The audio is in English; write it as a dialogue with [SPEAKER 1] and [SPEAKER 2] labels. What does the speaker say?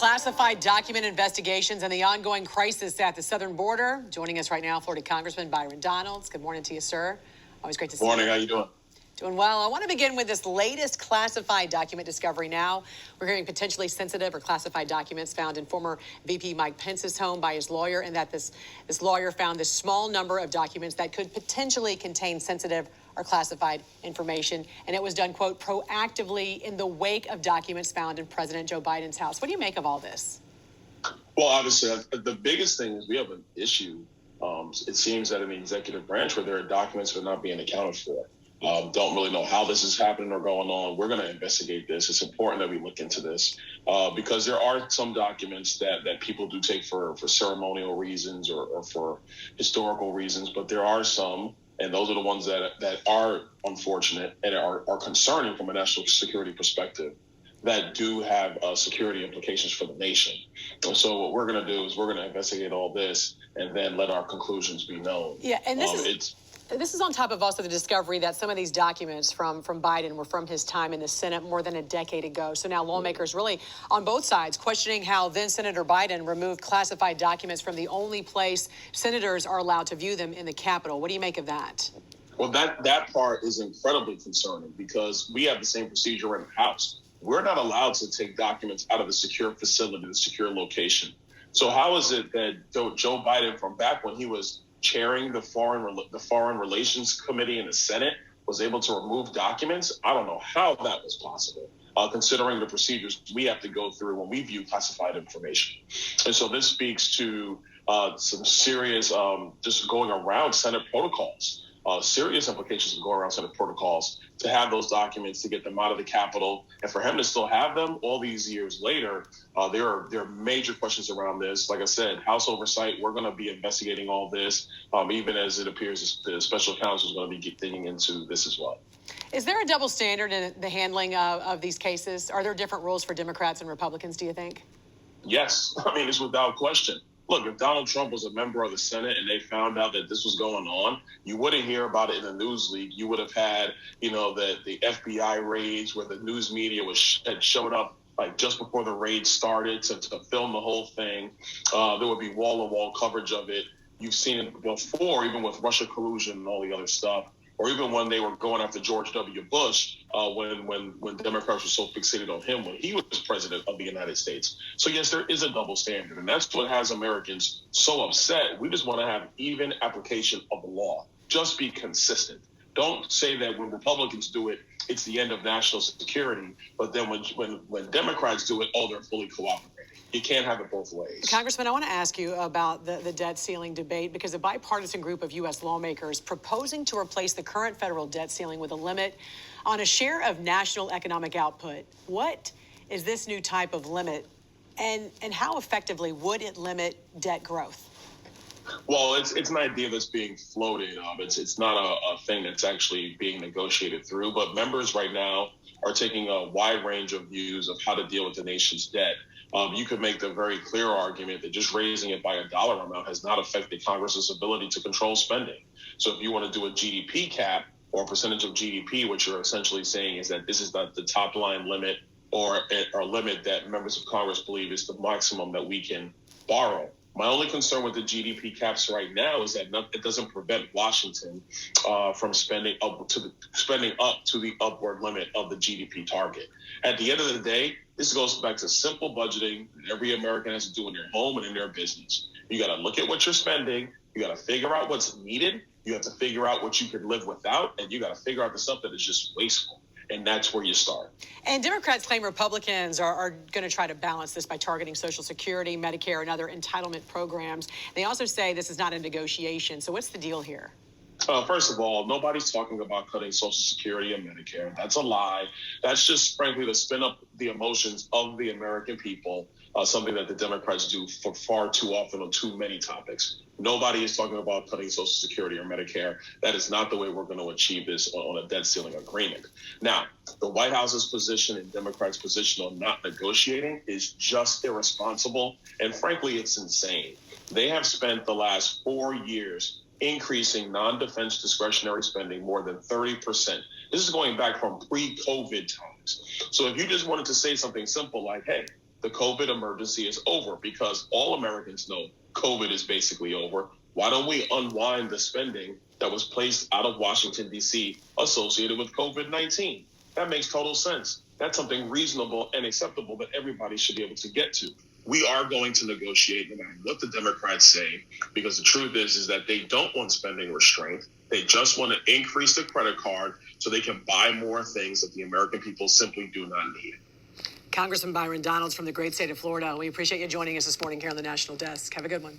[SPEAKER 1] Classified document investigations and the ongoing crisis at the southern border. Joining us right now, Florida Congressman Byron Donalds. Good morning to you, sir. Always great to see you.
[SPEAKER 2] Morning. How you doing?
[SPEAKER 1] Doing well. I want to begin with this latest classified document discovery now. We're hearing potentially sensitive or classified documents found in former VP Mike Pence's home by his lawyer, and that this lawyer found this small number of documents that could potentially contain sensitive or classified information. And it was done, quote, proactively in the wake of documents found in President Joe Biden's house. What do you make of all this?
[SPEAKER 2] Well, obviously, the biggest thing is we have an issue. It seems that in the executive branch where there are documents that are not being accounted for. Don't really know how this is happening or going on. We're going to investigate this. It's important that we look into this because there are some documents that people do take for ceremonial reasons or for historical reasons, but there are some, and those are the ones that are unfortunate and are concerning from a national security perspective, that do have security implications for the nation. And so what we're going to do is we're going to investigate all this and then let our conclusions be known.
[SPEAKER 1] Yeah, and this is on top of also the discovery that some of these documents from Biden were from his time in the Senate more than a decade ago. So now lawmakers really on both sides questioning how then Senator Biden removed classified documents from the only place senators are allowed to view them in the Capitol. What do you make of that?
[SPEAKER 2] Well, that part is incredibly concerning because we have the same procedure in the House. We're not allowed to take documents out of the secure facility, the secure location. So how is it that Joe Biden, from back when he was chairing the Foreign Relations Committee in the Senate, was able to remove documents? I don't know how that was possible, considering the procedures we have to go through when we view classified information. And so this speaks to some serious just going around Senate protocols. Serious implications of going around Senate protocols to have those documents, to get them out of the Capitol, and for him to still have them all these years later. There are major questions around this. Like I said, House oversight, we're going to be investigating all this, even as it appears the special counsel is going to be digging into this as well.
[SPEAKER 1] Is there a double standard in the handling of these cases? Are there different rules for Democrats and Republicans, do you think?
[SPEAKER 2] Yes. I mean, it's without question. Look, if Donald Trump was a member of the Senate and they found out that this was going on, you wouldn't hear about it in the news leak. You would have had, the FBI raids where the news media had showed up like just before the raid started to film the whole thing. There would be wall-to-wall coverage of it. You've seen it before, even with Russia collusion and all the other stuff, or even when they were going after George W. Bush, when Democrats were so fixated on him when he was president of the United States. So yes, there is a double standard, and that's what has Americans so upset. We just want to have even application of the law. Just be consistent. Don't say that when Republicans do it, it's the end of national security, but then when Democrats do it, they're fully cooperating. You can't have it both ways.
[SPEAKER 1] Congressman, I want to ask you about the debt ceiling debate, because a bipartisan group of U.S. lawmakers proposing to replace the current federal debt ceiling with a limit on a share of national economic output. What is this new type of limit, and how effectively would it limit debt growth?
[SPEAKER 2] Well, it's an idea that's being floated. It's not a thing that's actually being negotiated through, but members right now are taking a wide range of views of how to deal with the nation's debt. You could make the very clear argument that just raising it by a dollar amount has not affected Congress's ability to control spending. So if you want to do a GDP cap or a percentage of GDP, what you're essentially saying is that this is not the top line limit or a limit that members of Congress believe is the maximum that we can borrow. My only concern with the GDP caps right now is that it doesn't prevent Washington from spending up to the upward limit of the GDP target. At the end of the day, this goes back to simple budgeting that every American has to do in their home and in their business. You got to look at what you're spending. You got to figure out what's needed. You have to figure out what you could live without, and you got to figure out the stuff that is just wasteful. And that's where you start.
[SPEAKER 1] And Democrats claim Republicans are going to try to balance this by targeting Social Security, Medicare, and other entitlement programs. They also say this is not a negotiation. So what's the deal here?
[SPEAKER 2] First of all, nobody's talking about cutting Social Security and Medicare. That's a lie. That's just, frankly, to spin up the emotions of the American people, something that the Democrats do for far too often on too many topics. Nobody is talking about cutting Social Security or Medicare. That is not the way we're going to achieve this on a debt ceiling agreement. Now, the White House's position and Democrats' position on not negotiating is just irresponsible. And frankly, it's insane. They have spent the last 4 years increasing non-defense discretionary spending more than 30%. This is going back from pre-COVID times. So if you just wanted to say something simple like, hey, the COVID emergency is over, because all Americans know COVID is basically over. Why don't we unwind the spending that was placed out of Washington, D.C. associated with COVID-19? That makes total sense. That's something reasonable and acceptable that everybody should be able to get to. We are going to negotiate no matter what the Democrats say, because the truth is that they don't want spending restraint. They just want to increase the credit card so they can buy more things that the American people simply do not need.
[SPEAKER 1] Congressman Byron Donalds from the great state of Florida, we appreciate you joining us this morning here on the National Desk. Have a good one.